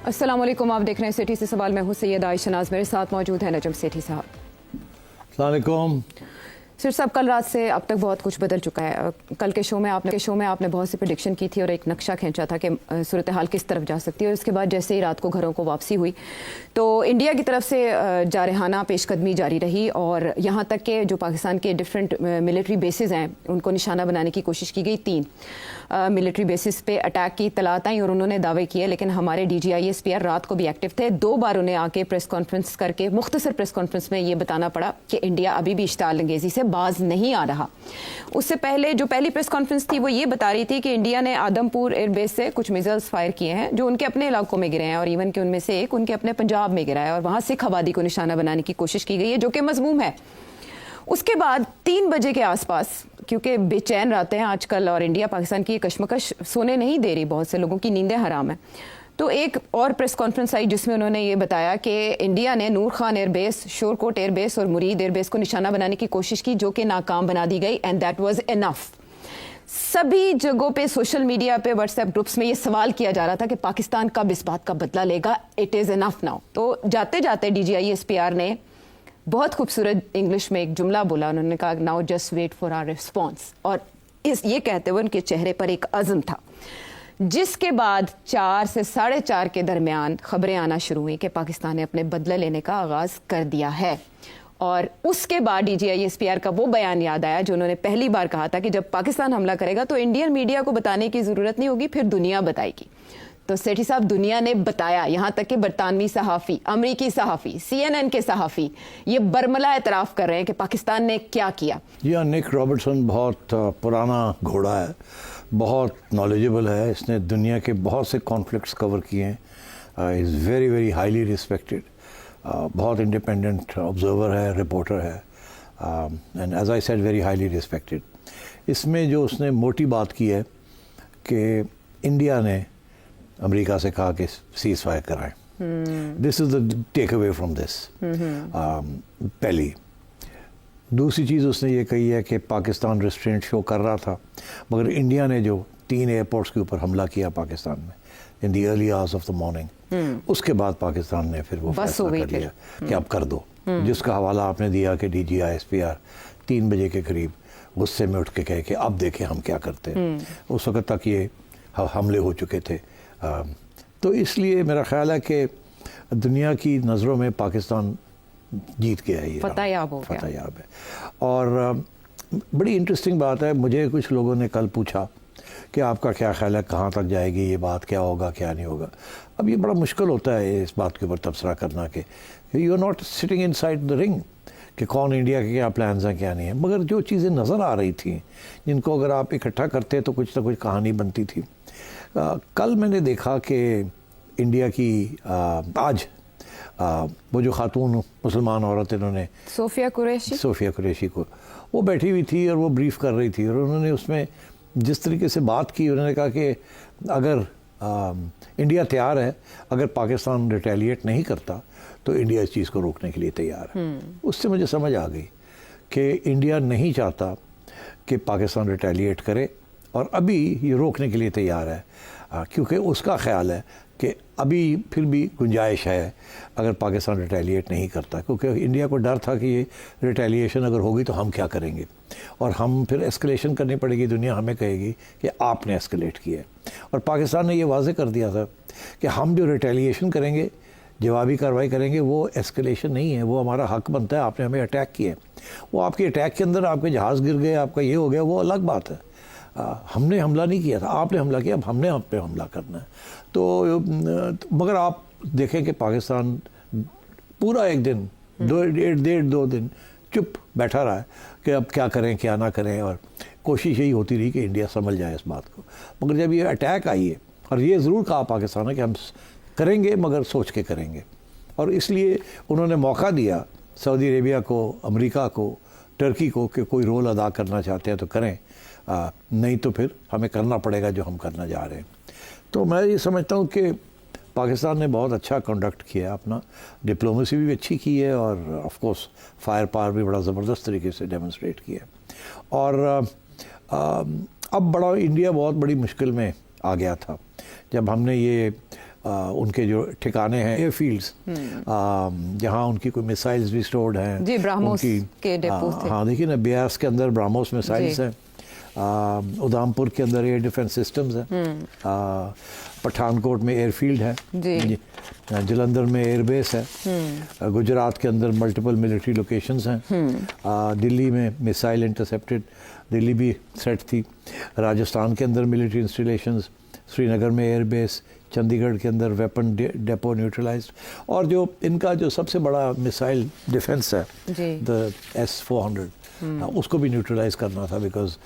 अस्सलाम वालेकुम, आप देख रहे हैं सिटी से सवाल। मैं हूँ सैयद आयशा नाज, मेरे साथ मौजूद है नजम सेठी साहब। अस्सलाम वालेकुम। सिर साहब, कल रात से अब तक बहुत कुछ बदल चुका है। कल के शो में आपने बहुत सी प्रेडिक्शन की थी और एक नक्शा खींचा था कि सूरत हाल किस तरफ जा सकती है, और इसके बाद जैसे ही रात को घरों को वापसी हुई तो इंडिया की तरफ से जारहाना पेशकदमी जारी रही, और यहाँ तक कि जो पाकिस्तान के डिफरेंट मिलिट्री बेसिस हैं उनको निशाना बनाने की कोशिश की गई। 3 मिलिट्री बेसिस पे अटैक की इतलात आई और उन्होंने दावे किए, लेकिन हमारे DGISPR रात को भी एक्टिव थे। 2 बार उन्हें आके प्रेस कॉन्फ्रेंस करके मुख्तसर प्रेस कॉन्फ्रेंस में ये बताना पड़ा कि इंडिया अभी भी इश्ताल अंगेज़ी से बाज नहीं आ रहा। उससे पहले जो पहली प्रेस कॉन्फ्रेंस थी वो ये बता रही थी कि इंडिया ने आदमपुर एयरबेस से कुछ मिसाइल्स फायर किए हैं जो उनके अपने इलाकों में गिरे हैं, और इवन कि उनमें से एक उनके अपने पंजाब में गिरा है, और वहाँ सिख आबादी को निशाना बनाने की कोशिश की गई है, जो कि मज़मूम है। उसके बाद 3 बजे के आसपास, क्योंकि बेचैन रहते हैं आजकल और इंडिया पाकिस्तान की कशमकश सोने नहीं दे रही, बहुत से लोगों की नींदें हराम है, तो एक और प्रेस कॉन्फ्रेंस आई जिसमें उन्होंने ये बताया कि इंडिया ने नूर खान एयरबेस, शोरकोट एयरबेस और मुरीद एयरबेस को निशाना बनाने की कोशिश की, जो कि नाकाम बना दी गई, एंड दैट वाज इनफ। सभी जगहों पे, सोशल मीडिया पे, व्हाट्सएप ग्रुप्स में ये सवाल किया जा रहा था कि पाकिस्तान कब इस बात का बदला लेगा, इट इज़ इनफ नाउ। तो जाते जाते DGISPR ने बहुत खूबसूरत इंग्लिश में एक जुमला बोला, उन्होंने कहा now just wait for our response, और ये कहते हुए उनके चेहरे पर एक अज़्म था, जिसके बाद 4 से 4:30 के दरमियान खबरें आना शुरू हुई कि पाकिस्तान ने अपने बदले लेने का आगाज़ कर दिया है। और उसके बाद DGISPR का वो बयान याद आया जो उन्होंने पहली बार कहा था कि जब पाकिस्तान हमला करेगा तो इंडियन मीडिया को बताने की ज़रूरत नहीं होगी, फिर दुनिया बताएगी। तो सेठी साहब, दुनिया ने बताया, यहाँ तक कि बरतानवी सहाफ़ी, अमरीकी सहाफ़ी, CNN के सहाफ़ी ये बरमला एतराफ़ कर रहे हैं कि पाकिस्तान ने क्या किया। जी हाँ, निक रॉबर्टसन बहुत पुराना घोड़ा है, बहुत नॉलेजेबल है, इसने दुनिया के बहुत से कॉन्फ्लिक्ट्स कवर किए हैं, is very very highly respected, बहुत इंडिपेंडेंट ऑब्जर्वर है, रिपोर्टर है, and as I said very highly respected. इसमें जो उसने मोटी बात की है कि इंडिया ने अमेरिका से कहा कि सीज़ फायर कराएं, this is the take away from this. पहली दूसरी चीज़ उसने ये कही है कि पाकिस्तान रिस्ट्रेंट शो कर रहा था, मगर इंडिया ने जो 3 एयरपोर्ट्स के ऊपर हमला किया पाकिस्तान में in the early hours of the morning, उसके बाद पाकिस्तान ने फिर वो फैसला कर लिया कि अब कर दो, जिसका हवाला आपने दिया कि DGISPR 3 बजे के करीब गुस्से में उठ के कहे कि अब देखें हम क्या करते हैं। उस वक्त तक ये हमले हो चुके थे, तो इसलिए मेरा ख्याल है कि दुनिया की नज़रों में पाकिस्तान जीत गया है, ये फतेहयाब हो गया, फतेहयाब है। और बड़ी इंटरेस्टिंग बात है, मुझे कुछ लोगों ने कल पूछा कि आपका क्या ख्याल है, कहाँ तक जाएगी ये बात, क्या होगा क्या नहीं होगा। अब ये बड़ा मुश्किल होता है इस बात के ऊपर तबसरा करना कि you are not sitting inside the ring कि कौन इंडिया के क्या प्लान्स हैं क्या नहीं है, मगर जो चीज़ें नज़र आ रही थी जिनको अगर आप इकट्ठा करते तो कुछ ना कुछ कहानी बनती थी। कल मैंने देखा कि इंडिया की आज वो जो खातून मुसलमान औरत, इन्होंने सोफिया कुरैशी को, वो बैठी हुई थी और वो ब्रीफ कर रही थी, और उन्होंने उसमें जिस तरीके से बात की, उन्होंने कहा कि अगर इंडिया तैयार है, अगर पाकिस्तान रिटेलिएट नहीं करता तो इंडिया इस चीज़ को रोकने के लिए तैयार है। उससे मुझे समझ आ गई कि इंडिया नहीं चाहता कि पाकिस्तान रिटेलिएट करे, और अभी ये रोकने के लिए तैयार है, क्योंकि उसका ख्याल है कि अभी फिर भी गुंजाइश है अगर पाकिस्तान रिटेलिएट नहीं करता, क्योंकि इंडिया को डर था कि ये रिटेलिएशन अगर होगी तो हम क्या करेंगे, और हम फिर एस्केलेशन करनी पड़ेगी, दुनिया हमें कहेगी कि आपने एस्केलेट किया है। और पाकिस्तान ने ये वाज़े कर दिया था कि हम जो रिटेलिएशन करेंगे, जवाबी कार्रवाई करेंगे, वो एस्केलेशन नहीं है, वो हमारा हक बनता है, आपने हमें अटैक किया है। वो आपके अटैक के अंदर आपके जहाज़ गिर गए, आपका ये हो गया, वो अलग बात है। हमने हमला नहीं किया था, आपने हमला किया, अब हमने आप पे हमला करना है। तो मगर आप देखें कि पाकिस्तान पूरा एक दिन, 2 दिन चुप बैठा रहा है कि अब क्या करें क्या ना करें, और कोशिश यही होती रही कि इंडिया समझ जाए इस बात को। मगर जब ये अटैक आई है, और ये ज़रूर कहा पाकिस्तान ने कि हम करेंगे मगर सोच के करेंगे, और इसलिए उन्होंने मौका दिया सऊदी अरेबिया को, अमेरिका को, टर्की को कि कोई रोल अदा करना चाहते हैं तो करें, नहीं तो फिर हमें करना पड़ेगा जो हम करना जा रहे हैं। तो मैं ये समझता हूँ कि पाकिस्तान ने बहुत अच्छा कंडक्ट किया, अपना डिप्लोमेसी भी अच्छी की है, और ऑफ कोर्स फायर पावर भी बड़ा ज़बरदस्त तरीके से डेमोन्स्ट्रेट किया। और अब इंडिया बहुत बड़ी मुश्किल में आ गया था जब हमने ये उनके जो ठिकाने हैं एयर फील्ड्स जहाँ उनकी कोई मिसाइल्स भी स्टोर्ड हैं जी, ब्राह्मोस के डेपोज थे। हाँ देखिए ना, ब्यास के अंदर ब्राह्मोस मिसाइल्स हैं, उधमपुर के अंदर एयर डिफेंस सिस्टम्स हैं, पठानकोट में एयरफील्ड है जी, जलंधर में एयरबेस है, गुजरात के अंदर मल्टीपल मिलिट्री लोकेशंस हैं, दिल्ली में मिसाइल इंटरसेप्टेड, दिल्ली भी थ्रेट थी, राजस्थान के अंदर मिलिट्री इंस्टॉलेशंस, श्रीनगर में एयरबेस, चंडीगढ़ के अंदर वेपन डेपो न्यूट्रलाइज्ड, और जो इनका जो सबसे बड़ा मिसाइल डिफेंस है द S-400 उसको भी न्यूट्रलाइज करना था, बिकॉज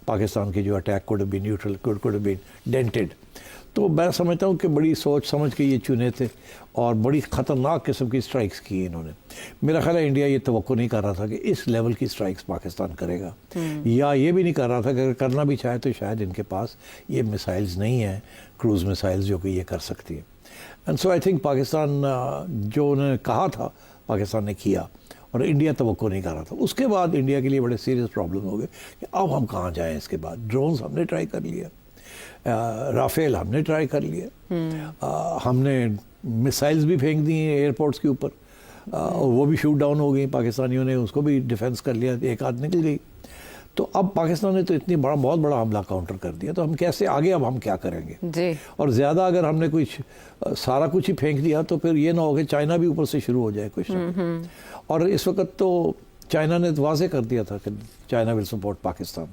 पाकिस्तान की जो attack could be neutral could be dented. तो मैं समझता हूँ कि बड़ी सोच समझ के ये चुने थे और बड़ी ख़तरनाक किस्म की स्ट्राइक्स की इन्होंने। मेरा ख्याल है इंडिया ये तवक्को नहीं कर रहा था कि इस लेवल की स्ट्राइक्स पाकिस्तान करेगा, या ये भी नहीं कर रहा था कि अगर करना भी चाहे तो शायद इनके पास ये मिसाइल्स नहीं हैं, क्रूज़ मिसाइल्स जो कि ये कर सकती है। And so I think Pakistan जो उन्होंने कहा था पाकिस्तान ने किया, और इंडिया तवक्को नहीं कर रहा था। उसके बाद इंडिया के लिए बड़े सीरियस प्रॉब्लम हो गए कि अब हम कहाँ जाएँ। इसके बाद ड्रोन्स हमने ट्राई कर लिया, राफेल हमने ट्राई कर लिया, हमने मिसाइल्स भी फेंक दी हैं एयरपोर्ट्स के ऊपर, और वो भी शूट डाउन हो गई, पाकिस्तानियों ने उसको भी डिफेंस कर लिया, एक आध निकल गई। तो अब पाकिस्तान ने तो बहुत बड़ा हमला काउंटर कर दिया, तो हम कैसे आगे, अब हम क्या करेंगे जी। और ज़्यादा अगर हमने कुछ सारा कुछ ही फेंक दिया तो फिर ये ना हो कि चाइना भी ऊपर से शुरू हो जाए कुछ। और इस वक्त तो चाइना ने वाज़े कर दिया था कि चाइना विल सपोर्ट पाकिस्तान।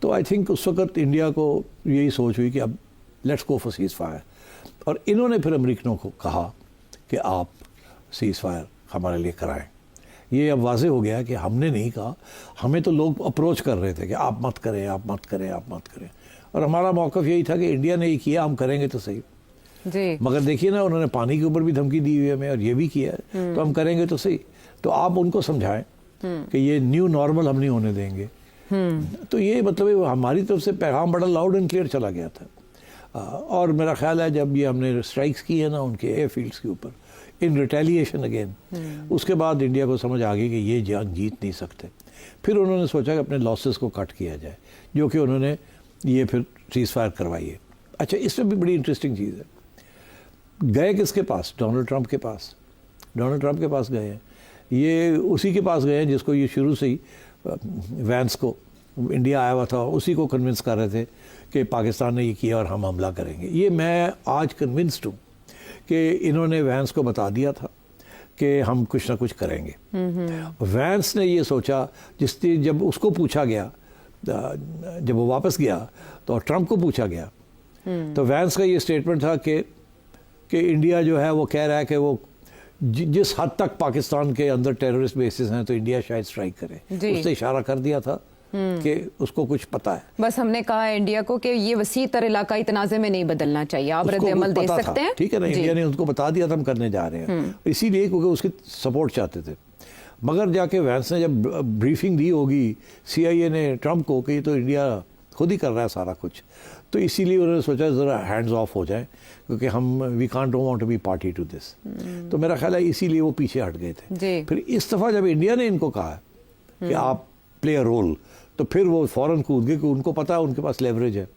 तो आई थिंक उस वक्त इंडिया को यही सोच हुई कि अब let's go for seize fire, और इन्होंने फिर अमेरिकनों को कहा कि आप सीज़ फायर हमारे लिए कराएं। ये अब वाज़े हो गया कि हमने नहीं कहा, हमें तो लोग अप्रोच कर रहे थे कि आप मत करें, आप मत करें, आप मत करें, और हमारा मौक़िफ़ यही था कि इंडिया ने ये किया, हम करेंगे तो सही जी। मगर देखिए ना, उन्होंने पानी के ऊपर भी धमकी दी हुई है हमें, और ये भी किया है, तो हम करेंगे तो सही। तो आप उनको समझाएं कि ये न्यू नॉर्मल हम नहीं होने देंगे। तो ये मतलब हमारी तरफ से पैगाम बड़ा लाउड एंड क्लियर चला गया था। और मेरा ख्याल है जब ये हमने स्ट्राइक्स की है ना उनके एयरफील्ड्स के ऊपर इन रिटेलिएशन अगेन, उसके बाद इंडिया को समझ आ गई कि ये जंग जीत नहीं सकते। फिर उन्होंने सोचा कि अपने लॉसेस को कट किया जाए, जो कि उन्होंने ये फिर सीज़ फायर करवाई है। अच्छा, इसमें भी बड़ी इंटरेस्टिंग चीज़ है, गए किसके पास? डोनाल्ड ट्रंप के पास। डोनाल्ड ट्रंप के पास गए हैं, ये उसी के पास गए हैं जिसको ये शुरू से ही वैंस को, इंडिया आया हुआ था, उसी को कन्विंस कर रहे थे कि पाकिस्तान ने ये किया और हम हमला करेंगे। ये मैं आज कन्विंस्ड हूँ कि इन्होंने वैंस को बता दिया था कि हम कुछ ना कुछ करेंगे। वैंस ने ये सोचा, जिससे जब उसको पूछा गया, जब वो वापस गया तो ट्रंप को पूछा गया, तो वैंस का ये स्टेटमेंट था कि इंडिया जो है वो कह रहा है कि वो जिस हद तक पाकिस्तान के अंदर टेररिस्ट बेसिस हैं तो इंडिया शायद स्ट्राइक करे। उसने इशारा कर दिया था कि उसको कुछ पता है। बस हमने कहा है इंडिया को कि ये वसी तर इलाकाई तनाज़े में नहीं बदलना चाहिए, आप रद्द-ए-अमल दे सकते हैं। ठीक है ना, इंडिया ने उनको बता दिया था हम करने जा रहे हैं, इसीलिए क्योंकि उसकी सपोर्ट चाहते थे। मगर जाके वैंस ने जब ब्रीफिंग दी होगी CIA ने ट्रंप को कि तो इंडिया खुद ही कर रहा है सारा कुछ, तो इसीलिए उन्होंने सोचा ज़रा हैंड्स ऑफ हो जाए, क्योंकि हम we can't don't want to be party to this. तो मेरा ख्याल है इसीलिए वो पीछे हट गए थे। फिर इस दफ़ा जब इंडिया ने इनको कहा कि आप प्ले अ रोल, तो फिर वो फ़ौरन कूद गए, कि उनको पता है उनके पास लेवरेज है,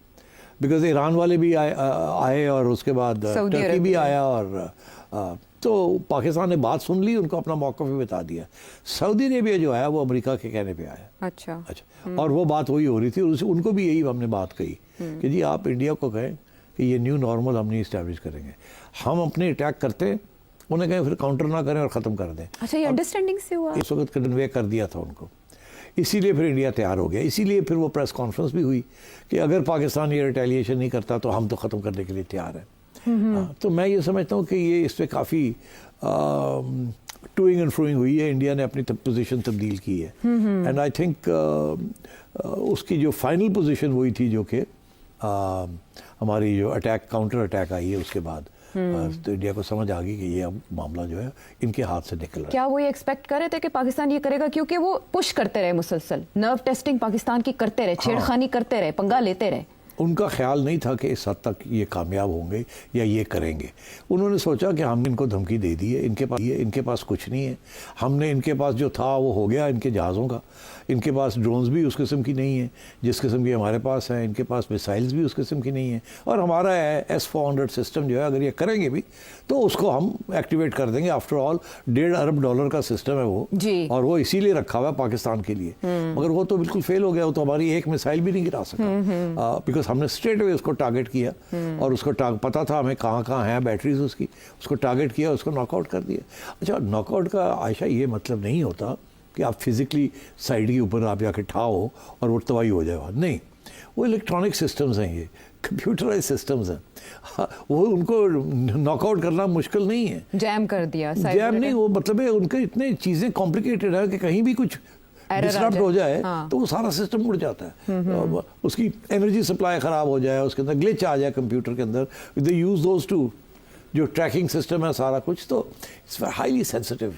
बिकॉज ईरान वाले भी आए और उसके बाद टर्की भी आया, और तो पाकिस्तान ने बात सुन ली, उनको अपना मौक़िफ़ भी बता दिया। सऊदी अरेबिया जो आया वो अमेरिका के कहने पे आया। अच्छा। और वो बात वही हो रही थी, उनको भी यही हमने बात कही कि जी आप इंडिया को कहें कि ये न्यू नॉर्मल हम नहीं इस्टेब्लिश करेंगे, हम अपने अटैक करते हैं, उन्हें कहें फिर काउंटर ना करें और ख़त्म कर दें। अच्छा, ये अंडरस्टैंडिंग से हुआ? इस वक्त कन्वे कर दिया था उनको, इसीलिए फिर इंडिया तैयार हो गया। इसीलिए फिर वो प्रेस कॉन्फ्रेंस भी हुई कि अगर पाकिस्तान ये रिटेलिएशन नहीं करता तो हम तो ख़त्म करने के लिए तैयार हैं। तो मैं ये समझता हूँ कि ये इस पर काफ़ी टूइंग एंड फ्रोइंग हुई है, इंडिया ने अपनी पोजीशन तब्दील की है, एंड आई थिंक उसकी जो फाइनल पोजीशन वही थी जो कि हमारी जो काउंटर अटैक आई है उसके बाद, तो इंडिया को समझ आ गई कि ये अब मामला जो है इनके हाथ से निकल रहा है। क्या वो ये एक्सपेक्ट कर रहे थे कि पाकिस्तान ये करेगा? क्योंकि वो पुश करते रहे मुसलसल, नर्व टेस्टिंग पाकिस्तान की करते रहे, छेड़खानी करते रहे, पंगा लेते रहे। ان کا خیال نہیں تھا کہ اس حد تک یہ کامیاب ہوں گے یا یہ کریں گے. انہوں نے سوچا کہ ہم نے ان کو دھمکی دے دی ہے, ان کے پاس کچھ نہیں ہے, ہم نے ان کے پاس جو تھا وہ ہو گیا ان کے جہازوں کا, ان کے پاس ڈرونز بھی اس قسم کی نہیں ہیں جس قسم کی ہمارے پاس ہیں, ان کے پاس میسائلز بھی اس قسم کی نہیں ہیں, اور ہمارا S-400 سسٹم جو ہے اگر یہ کریں گے بھی تو اس کو ہم ایکٹیویٹ کر دیں گے. آفٹر آل $1.5 ارب کا سسٹم ہے وہ جی, اور وہ اسی لیے رکھا ہوا ہے پاکستان کے لیے, مگر وہ تو بالکل فیل ہو گیا, وہ تو ہماری ایک میسائل بھی نہیں گرا سکا, بیکاز ہم نے اسٹریٹ اوے اس کو ٹارگیٹ کیا اور اس کو پتا تھا ہمیں کہاں کہاں ہیں بیٹریز اس کی, اس کو ٹارگیٹ کیا, اس کو ناک آؤٹ کر دیا. اچھا, ناک آؤٹ کا عائشہ یہ مطلب نہیں ہوتا کہ آپ فزیکلی سائڈ کے اوپر آپ جا کے ٹھاؤ اور وہ تباہی ہو جائے گا, نہیں, وہ الیکٹرانک سسٹمز ہیں, یہ کمپیوٹرائز سسٹمز ہیں, وہ ان کو ناک آؤٹ کرنا مشکل نہیں ہے. جیم کر دیا, جیم نہیں, وہ مطلب ہے ان کے اتنے چیزیں کمپلیکیٹڈ ہے کہ کہیں بھی کچھ ڈسرپٹ ہو جائے تو وہ سارا سسٹم اڑ جاتا ہے, اس کی انرجی سپلائی خراب ہو جائے, اس کے اندر گلچ آ جائے کمپیوٹر کے اندر, دے یوز دوز ٹو جو ٹریکنگ سسٹم ہے سارا کچھ, تو اٹس ہائیلی سینسٹیو,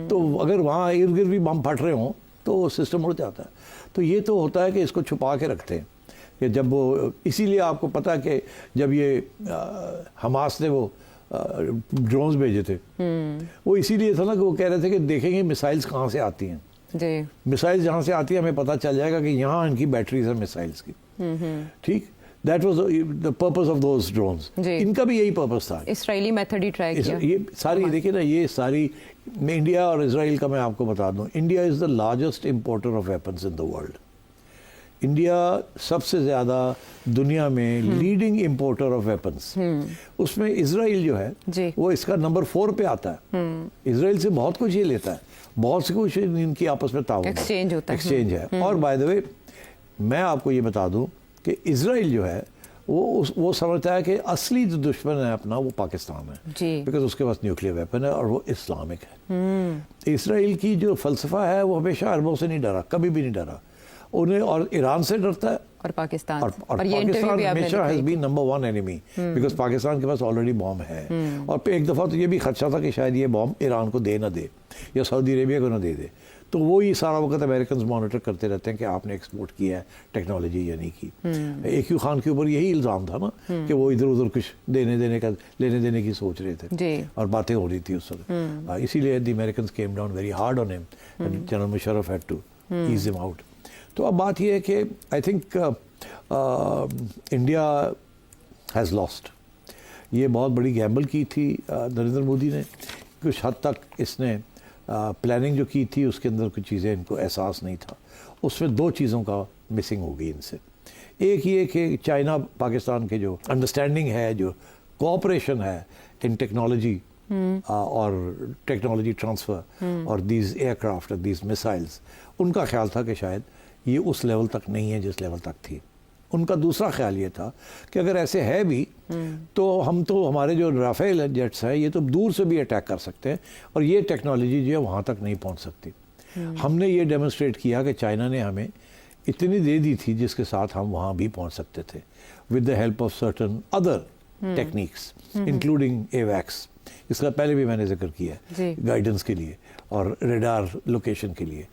تو اگر وہاں ارد گرد بھی بم پھٹ رہے ہوں تو وہ سسٹم اڑ جاتا ہے. تو یہ تو ہوتا ہے کہ اس کو چھپا کے رکھتے ہیں کہ جب وہ, اسی لیے آپ کو پتا ہے کہ جب یہ حماس نے وہ ڈرونز بھیجے تھے وہ اسی لیے تھا نا کہ وہ کہہ رہے تھے کہ دیکھیں گے میسائلز کہاں سے آتی ہیں, جی, میسائلز جہاں سے آتی ہے ہمیں پتہ چل جائے گا کہ یہاں ان کی بیٹریز ہیں میسائلز کی, ٹھیک, that was the purpose of those drones. ان کا بھی یہی پرپز تھا, اسرائیلی میتھڈ ہی ٹرائی کیا. یہ ساری دیکھیں نا, یہ ساری انڈیا اور اسرائیل کا میں آپ کو بتا دوں, India is the largest importer of weapons in the world. India سب سے زیادہ دنیا میں لیڈنگ امپورٹر آف ویپنز, اس میں اسرائیل جو ہے وہ اس کا نمبر 4 پہ آتا ہے. اسرائیل سے بہت کچھ یہ لیتا ہے, بہت سے کچھ ان کی آپس میں تعاون ایکسچینج ہوتا ہے, ایکسچینج ہے. اور بائی دا وے میں آپ کو یہ بتا دوں کہ اسرائیل جو ہے وہ سمجھتا ہے کہ اصلی جو دشمن ہے اپنا وہ پاکستان ہے, بیکاز اس کے پاس نیوکلیئر ویپن ہے اور وہ اسلامک ہے. اسرائیل کی جو فلسفہ ہے وہ ہمیشہ عربوں سے نہیں ڈرا, کبھی بھی نہیں ڈرا انہیں, اور ایران سے ڈرتا ہے, اور پاکستان, اور پاکستان ہمیشہ has been number 1 enemy, because Pakistan کے پاس آلریڈی بام ہے. اور ایک دفعہ تو یہ بھی خدشہ تھا کہ شاید یہ بام ایران کو دے نہ دے یا سعودی عربیہ کو نہ دے دے, تو وہی سارا وقت امریکنز مانیٹر کرتے رہتے ہیں کہ آپ نے ایکسپورٹ کیا ہے ٹیکنالوجی یا نہیں کی. AQ خان کے اوپر یہی الزام تھا نا کہ وہ ادھر ادھر کچھ لینے دینے کی سوچ رہے تھے اور باتیں ہو رہی تھی اس وقت, اسی لیے the Americans came down very hard on us, general Musharraf had to ease us out. تو اب بات یہ ہے کہ I think India has lost, یہ بہت بڑی گیمبل کی تھی نریندر مودی نے, کچھ حد تک اس نے پلاننگ جو کی تھی اس کے اندر کچھ چیزیں ان کو احساس نہیں تھا. اس میں 2 چیزوں کا مسنگ ہو گئی ان سے. ایک یہ کہ چائنا پاکستان کے جو انڈرسٹینڈنگ ہے, جو کوآپریشن ہے ان ٹیکنالوجی اور ٹیکنالوجی ٹرانسفر اور دیز ایئر کرافٹ اور دیز میسائلز, ان کا خیال تھا کہ شاید یہ اس لیول تک نہیں ہے جس لیول تک تھی. ان کا دوسرا خیال یہ تھا کہ اگر ایسے ہے بھی تو ہم تو ہمارے جو رافیل جیٹس ہیں یہ تو دور سے بھی اٹیک کر سکتے ہیں, اور یہ ٹیکنالوجی جو ہے وہاں تک نہیں پہنچ سکتی. ہم نے یہ ڈیمونسٹریٹ کیا کہ چائنا نے ہمیں اتنی دے دی تھی جس کے ساتھ ہم وہاں بھی پہنچ سکتے تھے with the help of certain other techniques including ایویکس. اس کا پہلے بھی میں نے ذکر کیا ہے, گائیڈنس کے لیے اور ریڈار لوکیشن کے لیے.